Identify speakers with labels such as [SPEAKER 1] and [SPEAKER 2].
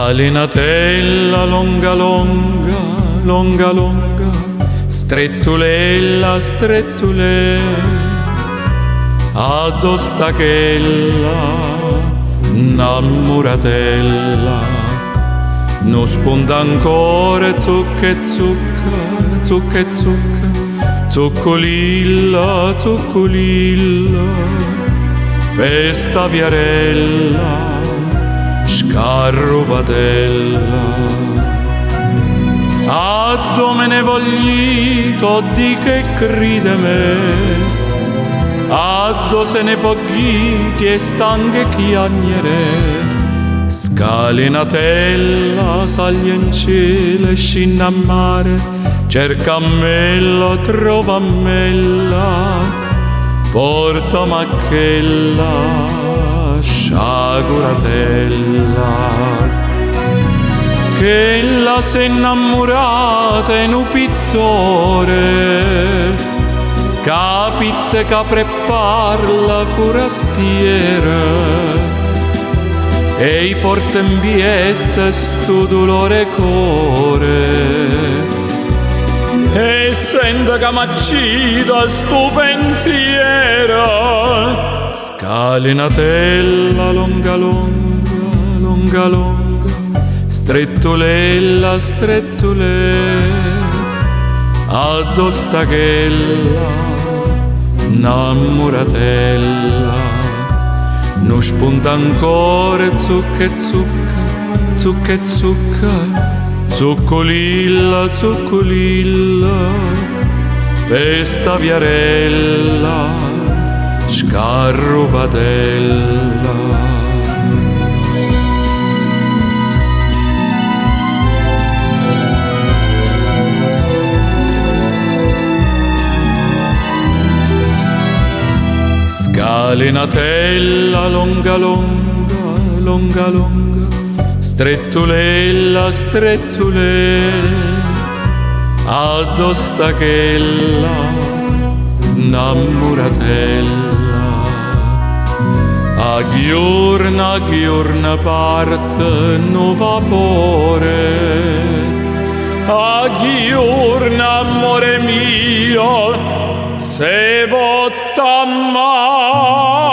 [SPEAKER 1] Scalinatella longa longa, longa longa, strettulella, strettulella, addostachella, innamoratella, non spunta ancora zucca e zucca, zucca e zucca, zuccolilla, zuccolilla, pesta viarella, scarrubatella. Addo me ne voglito di che cride me, addo se ne poghi che stanche chiagnere. Scalinatella, saglia in cielo e scinna a mare, cerca a mella, trova a mella, porta macchella, sciaguratella. Che la s'è innamorata in un pittore, capite che prepara forastiera, e i porta in bietta sto dolore core, e sente che m'accida sto pensiero. Scalinatella longa longa, longa longa, strettulella, strettulella, addostachella, innamoratella, non spunta ancora zucca e zucca, zucca e zucca, zuccolilla, zuccolilla, pesta viarella, scarrubatella. Scalinatella longa longa, longa longa, strettulella, strettulella, addostachella, innamoratella. A giorna parte no vapore, a giorna amore mio, se votta mai.